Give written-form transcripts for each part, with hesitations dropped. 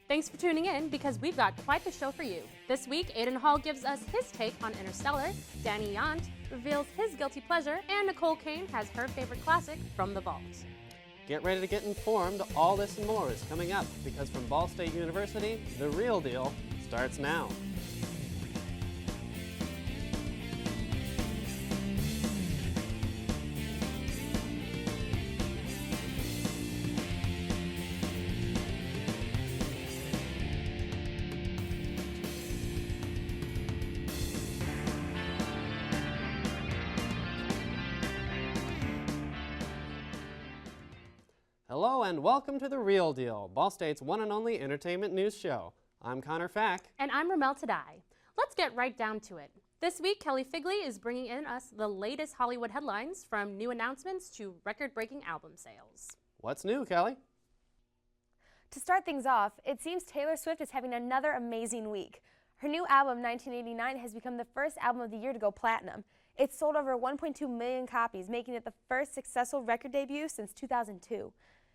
Thanks for tuning in because we've got quite the show for you. This week, Aidan Hall gives us his take on Interstellar, Danny Yount reveals his guilty pleasure, and Nicole Koehn has her favorite classic, From the Vault. Get ready to get informed. All this and more is coming up because from Ball State University, The Real Deal starts now. Hello and welcome to The Real Deal, Ball State's one and only entertainment news show. I'm Connor Fack. And I'm Ramel Tadai. Let's get right down to it. This week, Kelly Figley is bringing in us the latest Hollywood headlines, from new announcements to record-breaking album sales. What's new, Kelly? To start things off, it seems Taylor Swift is having another amazing week. Her new album, 1989, has become the first album of the year to go platinum. It's sold over 1.2 million copies, making it the first successful record debut since 2002.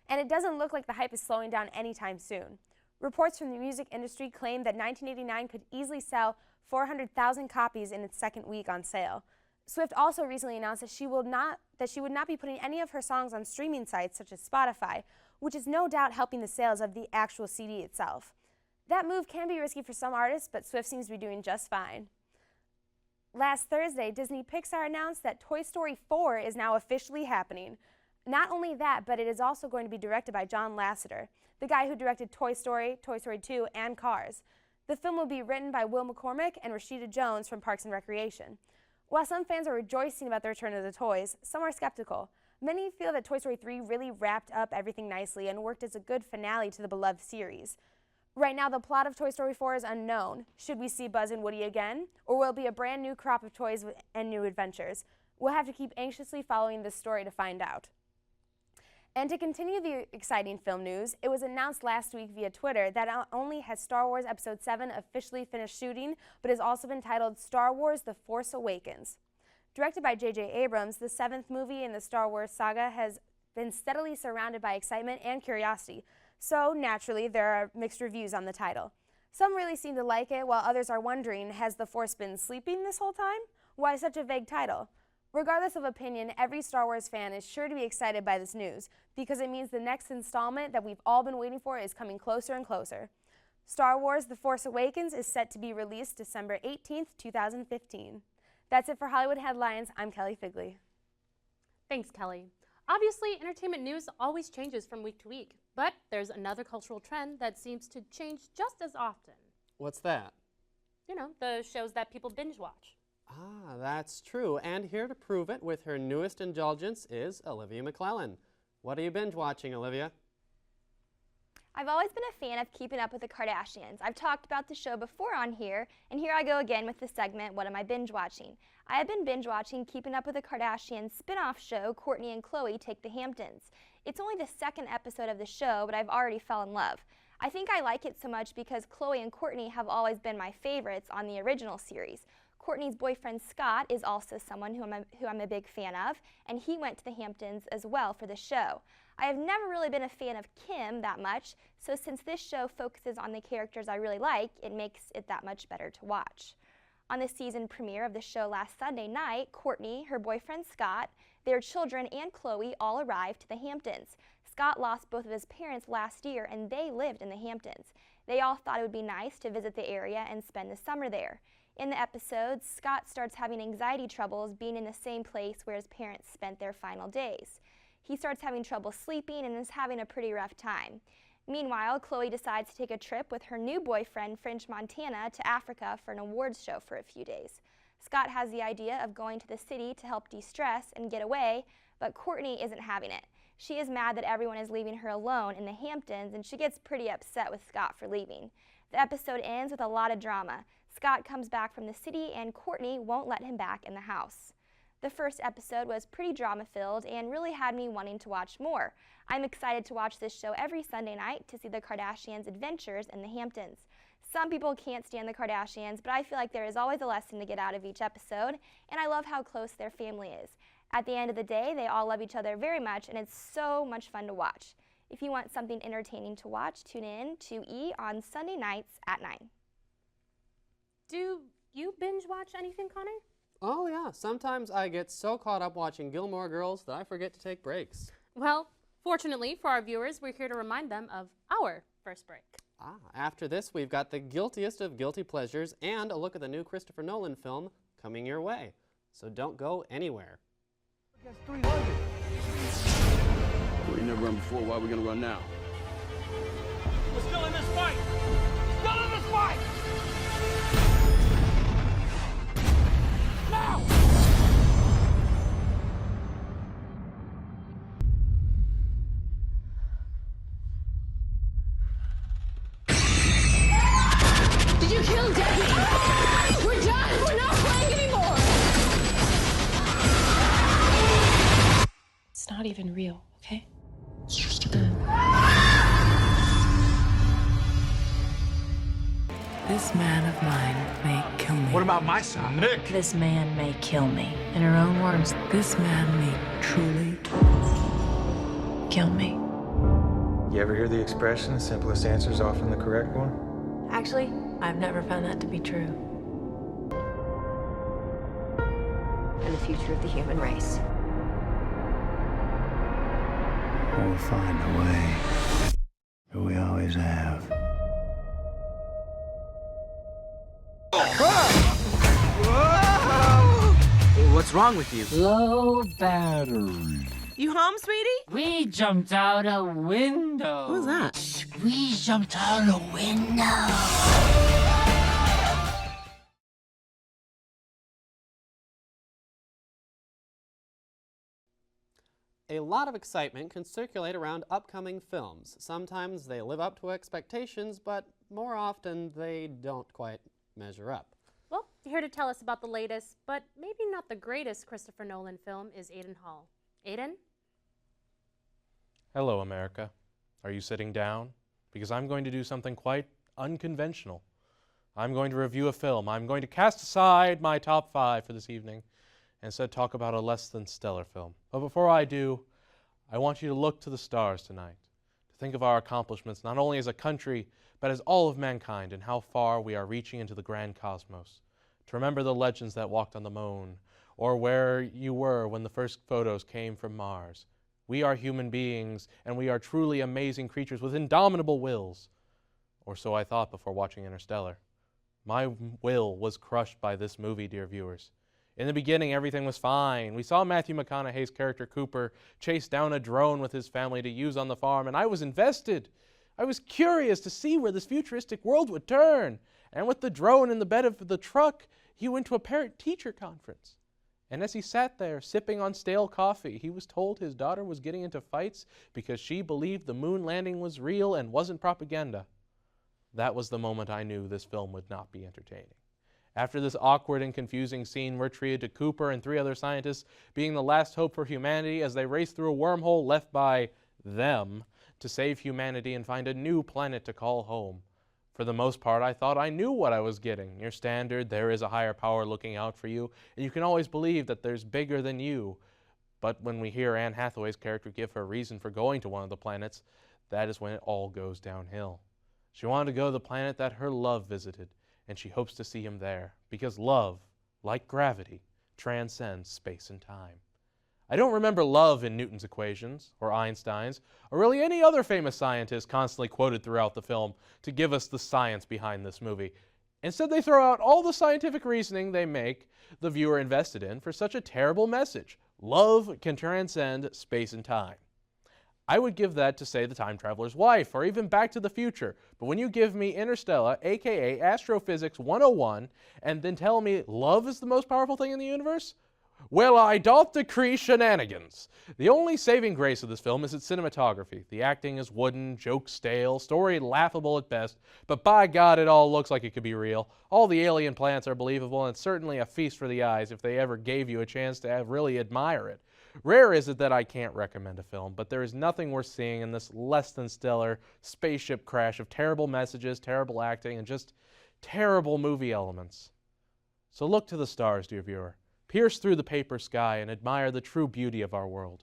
And it doesn't look like the hype is slowing down anytime soon. Reports from the music industry claim that 1989 could easily sell 400,000 copies in its second week on sale. Swift also recently announced that she would not be putting any of her songs on streaming sites such as Spotify, which is no doubt helping the sales of the actual CD itself. That move can be risky for some artists, but Swift seems to be doing just fine. Last Thursday, Disney Pixar announced that Toy Story 4 is now officially happening. Not only that, but it is also going to be directed by John Lasseter, the guy who directed Toy Story, Toy Story 2, and Cars. The film will be written by Will McCormick and Rashida Jones from Parks and Recreation. While some fans are rejoicing about the return of the toys, some are skeptical. Many feel that Toy Story 3 really wrapped up everything nicely and worked as a good finale to the beloved series. Right now, the plot of Toy Story 4 is unknown. Should we see Buzz and Woody again, or will it be a brand new crop of toys and new adventures? We'll have to keep anxiously following this story to find out. And to continue the exciting film news, it was announced last week via Twitter that not only has Star Wars Episode 7 officially finished shooting, but has also been titled Star Wars: The Force Awakens. Directed by J.J. Abrams, the seventh movie in the Star Wars saga has been steadily surrounded by excitement and curiosity, so naturally there are mixed reviews on the title. Some really seem to like it, while others are wondering, has the Force been sleeping this whole time? Why such a vague title? Regardless of opinion, every Star Wars fan is sure to be excited by this news, because it means the next installment that we've all been waiting for is coming closer and closer. Star Wars: The Force Awakens is set to be released December 18th, 2015. That's it for Hollywood Headlines. I'm Kelly Figley. Thanks, Kelly. Obviously, entertainment news always changes from week to week, but there's another cultural trend that seems to change just as often. What's that? You know, the shows that people binge watch. Ah, that's true. And here to prove it with her newest indulgence is Olivia McClellan. What are you binge watching, Olivia? I've always been a fan of Keeping Up with the Kardashians. I've talked about the show before on here, and here I go again with the segment, What Am I Binge Watching? I have been binge watching Keeping Up with the Kardashians spin-off show, Kourtney and Khloe Take the Hamptons. It's only the second episode of the show, but I've already fell in love. I think I like it so much because Khloe and Kourtney have always been my favorites on the original series. Kourtney's boyfriend Scott is also someone who I'm a big fan of, and he went to the Hamptons as well for the show. I have never really been a fan of Kim that much, so since this show focuses on the characters I really like, it makes it that much better to watch. On the season premiere of the show last Sunday night, Kourtney, her boyfriend Scott, their children, and Khloe all arrived to the Hamptons. Scott lost both of his parents last year, and they lived in the Hamptons. They all thought it would be nice to visit the area and spend the summer there. In the episode, Scott starts having anxiety troubles being in the same place where his parents spent their final days. He starts having trouble sleeping and is having a pretty rough time. Meanwhile, Khloe decides to take a trip with her new boyfriend, French Montana, to Africa for an awards show for a few days. Scott has the idea of going to the city to help de-stress and get away, but Kourtney isn't having it. She is mad that everyone is leaving her alone in the Hamptons, and she gets pretty upset with Scott for leaving. The episode ends with a lot of drama. Scott comes back from the city and Kourtney won't let him back in the house. The first episode was pretty drama-filled and really had me wanting to watch more. I'm excited to watch this show every Sunday night to see the Kardashians' adventures in the Hamptons. Some people can't stand the Kardashians, but I feel like there is always a lesson to get out of each episode, and I love how close their family is. At the end of the day, they all love each other very much, and it's so much fun to watch. If you want something entertaining to watch, tune in to E! On Sunday nights at 9. Do you binge watch anything, Connor? Oh yeah, sometimes I get so caught up watching Gilmore Girls that I forget to take breaks. Well, fortunately for our viewers, we're here to remind them of our first break. After this, we've got the guiltiest of guilty pleasures and a look at the new Christopher Nolan film coming your way. So don't go anywhere. That's 300. We never run before. Why are we gonna run now? We're still in this fight! Still in this fight! Now! Did you kill Debbie? We're done! We're not playing anymore! It's not even real, okay? It's just a game. This man of mine may kill me. What about my son, Nick? This man may kill me. In her own words, this man may truly kill me. You ever hear the expression, the simplest answer is often the correct one? Actually, I've never found that to be true. And the future of the human race. We'll find a way. We always have. What's wrong with you? Low battery. You home, sweetie? We jumped out a window. What was that? We jumped out a window. A lot of excitement can circulate around upcoming films. Sometimes they live up to expectations, but more often they don't quite measure up. Well, here to tell us about the latest, but maybe not the greatest Christopher Nolan film is Aidan Hall. Aidan? Hello, America. Are you sitting down? Because I'm going to do something quite unconventional. I'm going to review a film. I'm going to cast aside my top 5 for this evening and instead talk about a less than stellar film. But before I do, I want you to look to the stars tonight, to think of our accomplishments not only as a country, but as all of mankind and how far we are reaching into the grand cosmos, to remember the legends that walked on the moon, or where you were when the first photos came from Mars. We are human beings, and we are truly amazing creatures with indomitable wills. Or so I thought before watching Interstellar. My will was crushed by this movie, dear viewers. In the beginning, everything was fine. We saw Matthew McConaughey's character Cooper chase down a drone with his family to use on the farm, and I was invested. I was curious to see where this futuristic world would turn. And with the drone in the bed of the truck, he went to a parent-teacher conference. And as he sat there sipping on stale coffee, he was told his daughter was getting into fights because she believed the moon landing was real and wasn't propaganda. That was the moment I knew this film would not be entertaining. After this awkward and confusing scene, we're treated to Cooper and 3 other scientists being the last hope for humanity as they race through a wormhole left by them to save humanity and find a new planet to call home. For the most part, I thought I knew what I was getting. Your standard, there is a higher power looking out for you, and you can always believe that there's bigger than you. But when we hear Anne Hathaway's character give her reason for going to one of the planets, that is when it all goes downhill. She wanted to go to the planet that her love visited, and she hopes to see him there, because love, like gravity, transcends space and time. I don't remember love in Newton's equations, or Einstein's, or really any other famous scientist constantly quoted throughout the film to give us the science behind this movie. Instead, they throw out all the scientific reasoning they make the viewer invested in for such a terrible message. Love can transcend space and time. I would give that to, say, The Time Traveler's Wife, or even Back to the Future. But when you give me Interstellar, aka Astrophysics 101, and then tell me love is the most powerful thing in the universe, well, I doth decree shenanigans. The only saving grace of this film is its cinematography. The acting is wooden, jokes stale, story laughable at best, but by God, it all looks like it could be real. All the alien planets are believable, and it's certainly a feast for the eyes if they ever gave you a chance to really admire it. Rare is it that I can't recommend a film, but there is nothing worth seeing in this less than stellar spaceship crash of terrible messages, terrible acting, and just terrible movie elements. So look to the stars, dear viewer. Pierce through the paper sky and admire the true beauty of our world.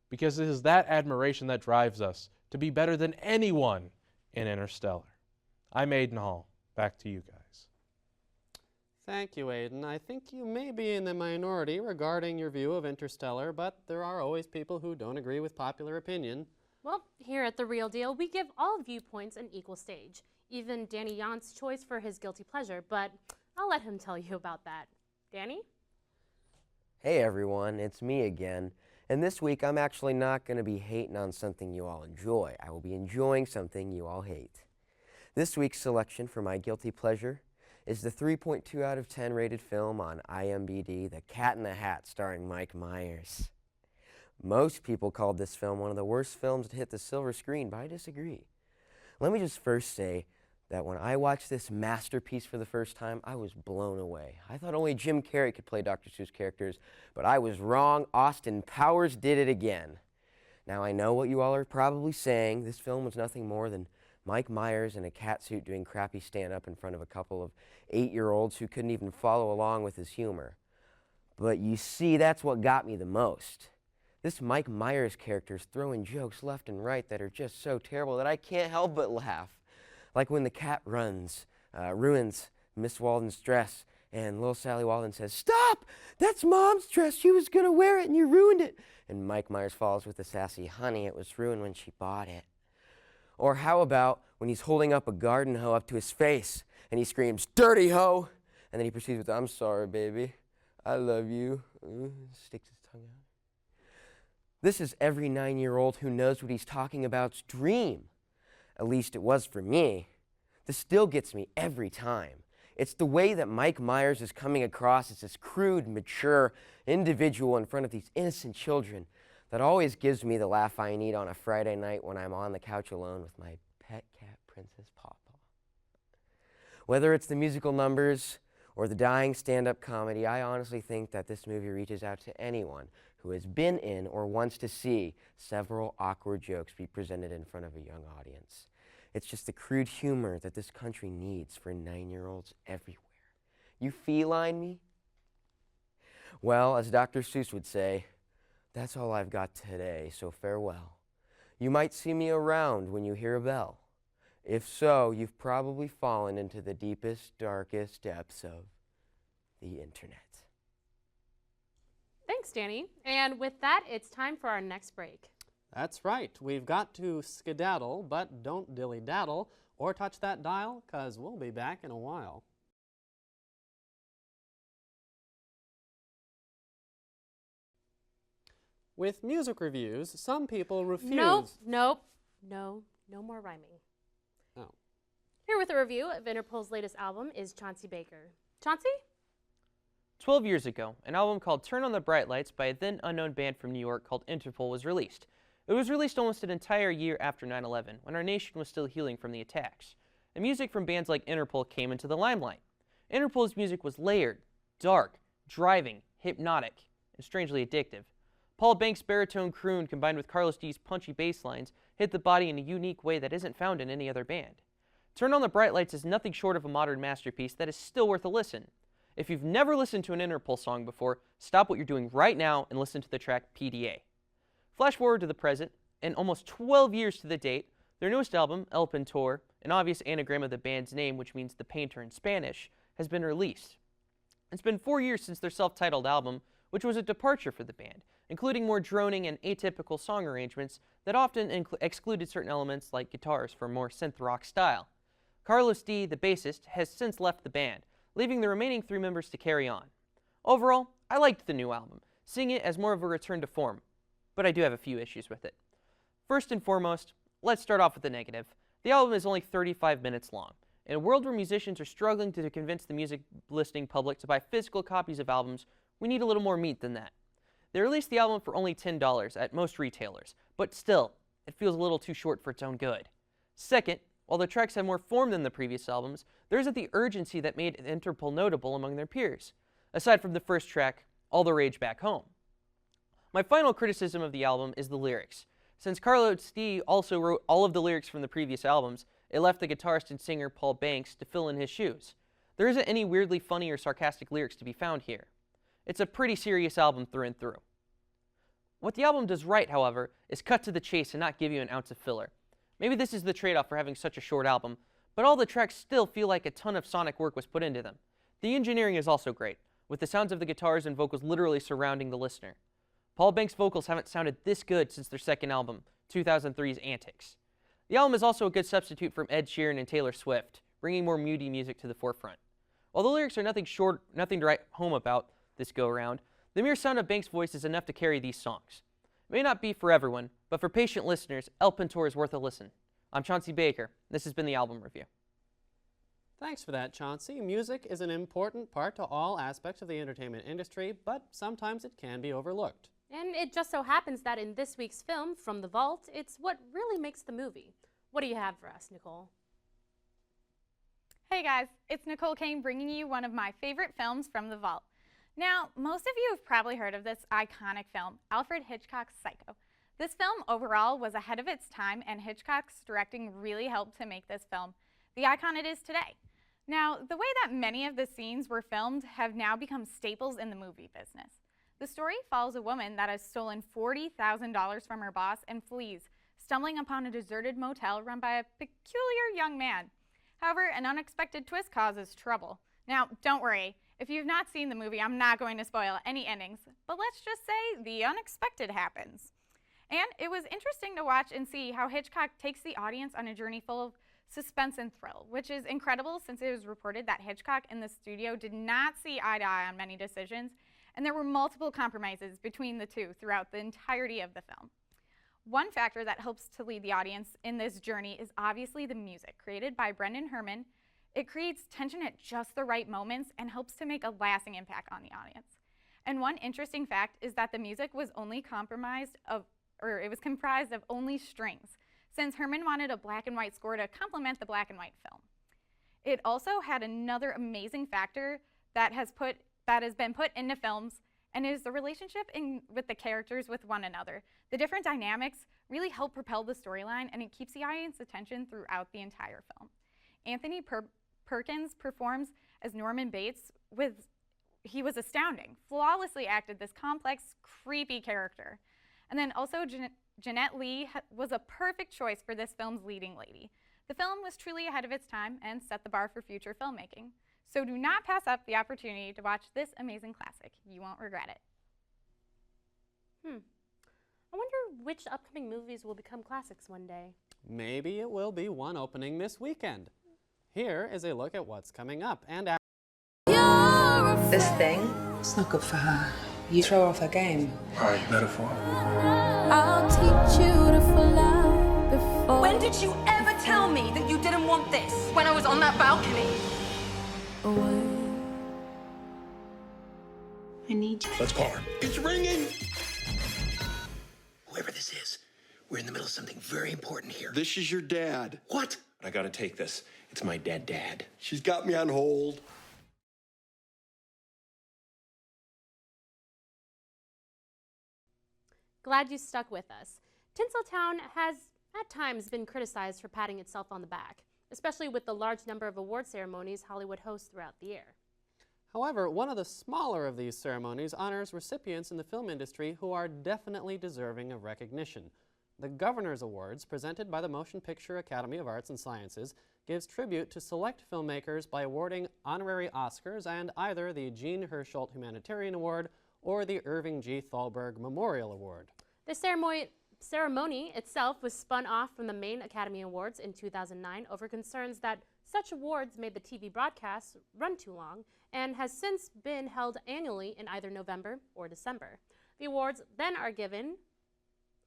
Because it is that admiration that drives us to be better than anyone in Interstellar. I'm Aidan Hall. Back to you guys. Thank you, Aidan. I think you may be in the minority regarding your view of Interstellar, but there are always people who don't agree with popular opinion. Well, here at The Real Deal, we give all viewpoints an equal stage. Even Danny Yount's choice for his guilty pleasure, but I'll let him tell you about that. Danny? Hey everyone, it's me again. And this week I'm actually not going to be hating on something you all enjoy. I will be enjoying something you all hate. This week's selection for my guilty pleasure is the 3.2 out of 10 rated film on IMDb, The Cat in the Hat, starring Mike Myers. Most people called this film one of the worst films to hit the silver screen, but I disagree. Let me just first say that when I watched this masterpiece for the first time, I was blown away. I thought only Jim Carrey could play Dr. Seuss characters, but I was wrong. Austin Powers did it again. Now I know what you all are probably saying. This film was nothing more than Mike Myers in a cat suit doing crappy stand-up in front of a couple of 8-year-olds who couldn't even follow along with his humor. But you see, that's what got me the most. This Mike Myers character is throwing jokes left and right that are just so terrible that I can't help but laugh. Like when the cat ruins Miss Walden's dress, and little Sally Walden says, "Stop! That's Mom's dress. She was going to wear it and you ruined it." And Mike Myers follows with a sassy, "Honey, it was ruined when she bought it." Or how about when he's holding up a garden hoe up to his face and he screams, "Dirty hoe!" And then he proceeds with, "I'm sorry, baby. I love you." Sticks his tongue out. This is every 9-year-old who knows what he's talking about's dream. At least it was for me. This still gets me every time. It's the way that Mike Myers is coming across as this crude, mature individual in front of these innocent children that always gives me the laugh I need on a Friday night when I'm on the couch alone with my pet cat, Princess Pawpaw. Whether it's the musical numbers or the dying stand-up comedy, I honestly think that this movie reaches out to anyone who has been in or wants to see several awkward jokes be presented in front of a young audience. It's just the crude humor that this country needs for 9-year-olds everywhere. You feline me? Well, as Dr. Seuss would say, that's all I've got today, so farewell. You might see me around when you hear a bell. If so, you've probably fallen into the deepest, darkest depths of the internet. Thanks, Danny. And with that, it's time for our next break. That's right. We've got to skedaddle, but don't dilly-daddle or touch that dial, because we'll be back in a while. With music reviews, some people refuse... No more rhyming. Oh. Here with a review of Interpol's latest album is Chauncey Baker. Chauncey? 12 years ago, an album called Turn on the Bright Lights by a then unknown band from New York called Interpol was released. It was released almost an entire year after 9/11, when our nation was still healing from the attacks. The music from bands like Interpol came into the limelight. Interpol's music was layered, dark, driving, hypnotic, and strangely addictive. Paul Banks' baritone croon combined with Carlos D's punchy bass lines hit the body in a unique way that isn't found in any other band. Turn on the Bright Lights is nothing short of a modern masterpiece that is still worth a listen. If you've never listened to an Interpol song before, stop what you're doing right now and listen to the track PDA. Flash forward to the present, and almost 12 years to the date, their newest album, El Pintor, an obvious anagram of the band's name, which means the painter in Spanish, has been released. It's been 4 years since their self-titled album, which was a departure for the band, including more droning and atypical song arrangements that often excluded certain elements like guitars for a more synth rock style. Carlos D, the bassist, has since left the band, leaving the remaining 3 members to carry on. Overall, I liked the new album, seeing it as more of a return to form, but I do have a few issues with it. First and foremost, let's start off with the negative. The album is only 35 minutes long. In a world where musicians are struggling to convince the music listening public to buy physical copies of albums, we need a little more meat than that. They released the album for only $10 at most retailers, but still, it feels a little too short for its own good. Second, while the tracks have more form than the previous albums, there isn't the urgency that made Interpol notable among their peers, aside from the first track, All the Rage Back Home. My final criticism of the album is the lyrics. Since Carlos D also wrote all of the lyrics from the previous albums, it left the guitarist and singer Paul Banks to fill in his shoes. There isn't any weirdly funny or sarcastic lyrics to be found here. It's a pretty serious album through and through. What the album does right, however, is cut to the chase and not give you an ounce of filler. Maybe this is the trade-off for having such a short album, but all the tracks still feel like a ton of sonic work was put into them. The engineering is also great, with the sounds of the guitars and vocals literally surrounding the listener. Paul Banks' vocals haven't sounded this good since their second album, 2003's Antics. The album is also a good substitute from Ed Sheeran and Taylor Swift, bringing more moody music to the forefront. While the lyrics are nothing to write home about this go-around, the mere sound of Banks' voice is enough to carry these songs. It may not be for everyone, but for patient listeners, El Pintor is worth a listen. I'm Chauncey Baker. This has been the Album Review. Thanks for that, Chauncey. Music is an important part to all aspects of the entertainment industry, but sometimes it can be overlooked. And it just so happens that in this week's film, From the Vault, it's what really makes the movie. What do you have for us, Nicole? Hey guys, it's Nicole Koehn bringing you one of my favorite films, From the Vault. Now, most of you have probably heard of this iconic film, Alfred Hitchcock's Psycho. This film overall was ahead of its time, and Hitchcock's directing really helped to make this film the icon it is today. Now, the way that many of the scenes were filmed have now become staples in the movie business. The story follows a woman that has stolen $40,000 from her boss and flees, stumbling upon a deserted motel run by a peculiar young man. However, an unexpected twist causes trouble. Now, don't worry, if you've not seen the movie, I'm not going to spoil any endings, but let's just say the unexpected happens. And it was interesting to watch and see how Hitchcock takes the audience on a journey full of suspense and thrill, which is incredible since it was reported that Hitchcock and the studio did not see eye to eye on many decisions, and there were multiple compromises between the two throughout the entirety of the film. One factor that helps to lead the audience in this journey is obviously the music, created by Brendan Herman. It creates tension at just the right moments and helps to make a lasting impact on the audience. And one interesting fact is that the music was only comprised of only strings, since Herman wanted a black and white score to complement the black and white film. It also had another amazing factor that has been put into films, and is the relationship with the characters with one another. The different dynamics really help propel the storyline, and it keeps the audience attention throughout the entire film. Anthony Perkins performs as Norman Bates. He was astounding, flawlessly acted this complex, creepy character. And then also Jeanette Lee was a perfect choice for this film's leading lady. The film was truly ahead of its time and set the bar for future filmmaking. So do not pass up the opportunity to watch this amazing classic. You won't regret it. I wonder which upcoming movies will become classics one day. Maybe it will be one opening this weekend. Here is a look at what's coming up. And this thing, it's not good for her. You throw her off her game. All right, metaphor. I'll teach you to fly before. When did you ever tell me that you didn't want this? When I was on that balcony? I need you. Let's call her. It's ringing! Whoever this is, we're in the middle of something very important here. This is your dad. What? I gotta take this. It's my dad. She's got me on hold. Glad you stuck with us. Tinseltown has, at times, been criticized for patting itself on the back, especially with the large number of award ceremonies Hollywood hosts throughout the year. However, one of the smaller of these ceremonies honors recipients in the film industry who are definitely deserving of recognition. The Governor's Awards, presented by the Motion Picture Academy of Arts and Sciences, gives tribute to select filmmakers by awarding honorary Oscars and either the Jean Hersholt Humanitarian Award or the Irving G. Thalberg Memorial Award. The ceremony itself was spun off from the main Academy Awards in 2009 over concerns that such awards made the TV broadcasts run too long, and has since been held annually in either November or December. The awards then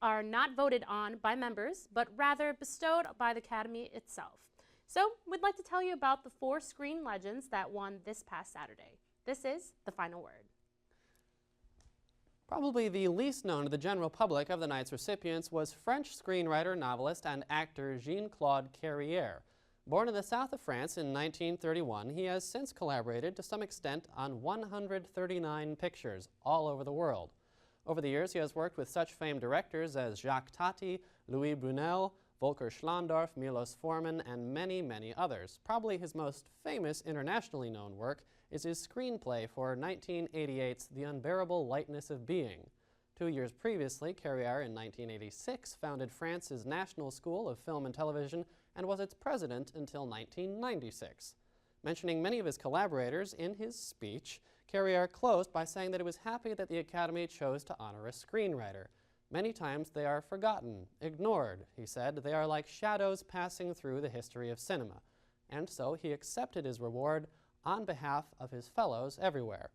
are not voted on by members, but rather bestowed by the Academy itself. So we'd like to tell you about the 4 screen legends that won this past Saturday. This is the final word. Probably the least known to the general public of the night's recipients was French screenwriter, novelist, and actor Jean-Claude Carrière. Born in the south of France in 1931, he has since collaborated to some extent on 139 pictures all over the world. Over the years, he has worked with such famed directors as Jacques Tati, Louis Brunel, Volker Schlandorf, Milos Forman, and many, many others. Probably his most famous internationally known work is his screenplay for 1988's The Unbearable Lightness of Being. 2 years previously, Carrière in 1986 founded France's National School of Film and Television and was its president until 1996. Mentioning many of his collaborators in his speech, Carrière closed by saying that he was happy that the Academy chose to honor a screenwriter. Many times they are forgotten, ignored, he said. They are like shadows passing through the history of cinema. And so he accepted his reward on behalf of his fellows everywhere.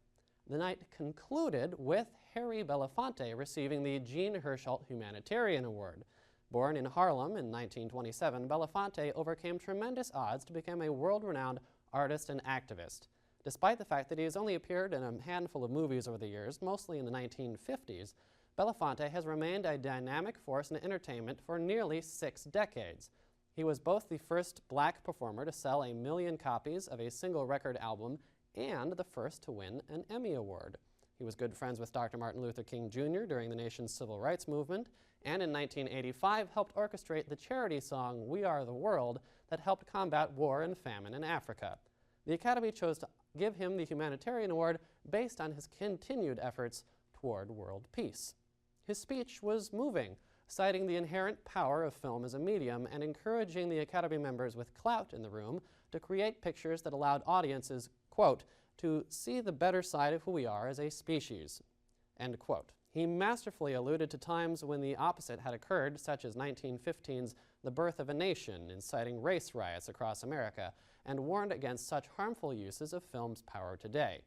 The night concluded with Harry Belafonte receiving the Jean Hersholt Humanitarian Award. Born in Harlem in 1927, Belafonte overcame tremendous odds to become a world-renowned artist and activist. Despite the fact that he has only appeared in a handful of movies over the years, mostly in the 1950s, Belafonte has remained a dynamic force in entertainment for nearly 6 decades. He was both the first black performer to sell 1 million copies of a single record album and the first to win an Emmy Award. He was good friends with Dr. Martin Luther King Jr. during the nation's civil rights movement, and in 1985 helped orchestrate the charity song We Are the World that helped combat war and famine in Africa. The Academy chose to give him the Humanitarian Award based on his continued efforts toward world peace. His speech was moving, citing the inherent power of film as a medium and encouraging the Academy members with clout in the room to create pictures that allowed audiences, quote, to see the better side of who we are as a species, end quote. He masterfully alluded to times when the opposite had occurred, such as 1915's The Birth of a Nation, inciting race riots across America, and warned against such harmful uses of film's power today.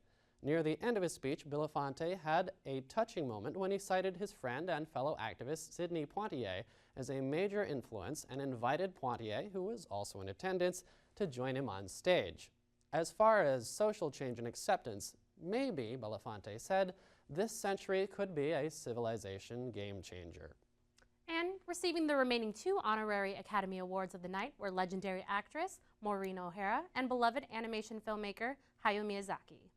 Near the end of his speech, Belafonte had a touching moment when he cited his friend and fellow activist Sidney Poitier as a major influence and invited Poitier, who was also in attendance, to join him on stage. As far as social change and acceptance, maybe, Belafonte said, this century could be a civilization game changer. And receiving the remaining 2 honorary Academy Awards of the night were legendary actress Maureen O'Hara and beloved animation filmmaker Hayao Miyazaki.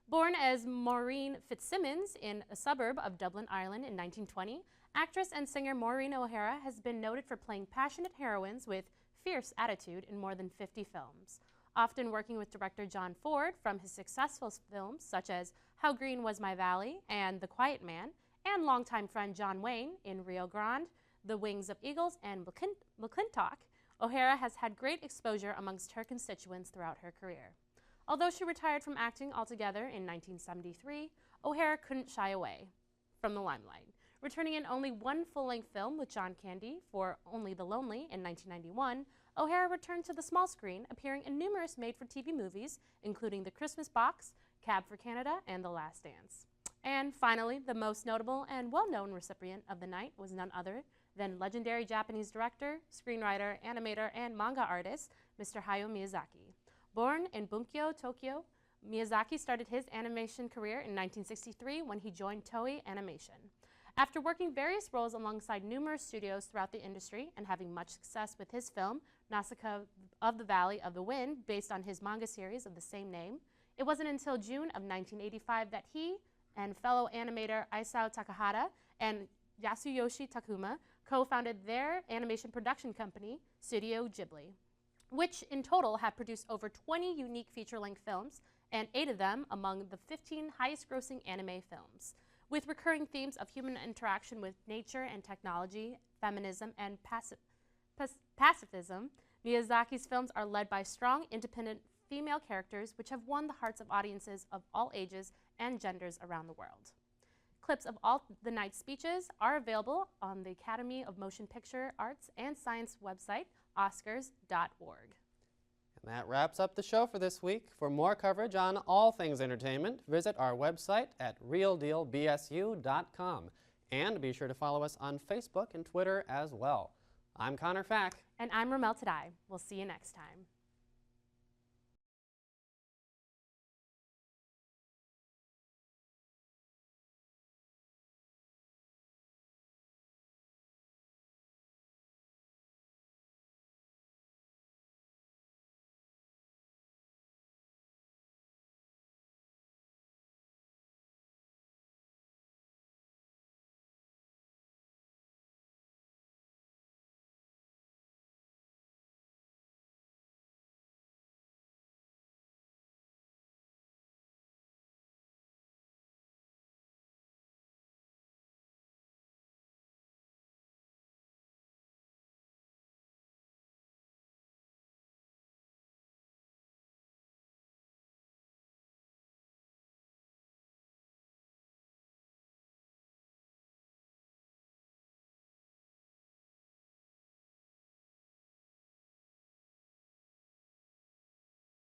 Born as Maureen Fitzsimmons in a suburb of Dublin, Ireland in 1920, actress and singer Maureen O'Hara has been noted for playing passionate heroines with fierce attitude in more than 50 films, often working with director John Ford from his successful films such as How Green Was My Valley and The Quiet Man, and longtime friend John Wayne in Rio Grande, The Wings of Eagles, and McClintock. O'Hara has had great exposure amongst her constituents throughout her career. Although she retired from acting altogether in 1973, O'Hara couldn't shy away from the limelight, returning in only 1 full-length film with John Candy for Only the Lonely in 1991. O'Hara returned to the small screen, appearing in numerous made-for-TV movies, including The Christmas Box, Cab for Canada, and The Last Dance. And finally, the most notable and well-known recipient of the night was none other than legendary Japanese director, screenwriter, animator, and manga artist, Mr. Hayao Miyazaki. Born in Bunkyo, Tokyo, Miyazaki started his animation career in 1963 when he joined Toei Animation. After working various roles alongside numerous studios throughout the industry and having much success with his film, Nausicaa of the Valley of the Wind, based on his manga series of the same name, it wasn't until June of 1985 that he and fellow animator Isao Takahata and Yasuyoshi Takuma co-founded their animation production company, Studio Ghibli, which in total have produced over 20 unique feature-length films, and 8 of them among the 15 highest-grossing anime films. With recurring themes of human interaction with nature and technology, feminism, and pacifism, Miyazaki's films are led by strong, independent female characters which have won the hearts of audiences of all ages and genders around the world. Clips of all the night's speeches are available on the Academy of Motion Picture Arts and Science website, oscars.org. And that wraps up the show for this week. For more coverage on all things entertainment, visit our website at realdealbsu.com. And be sure to follow us on Facebook and Twitter as well. I'm Connor Fack. And I'm Ramel Tadai. We'll see you next time.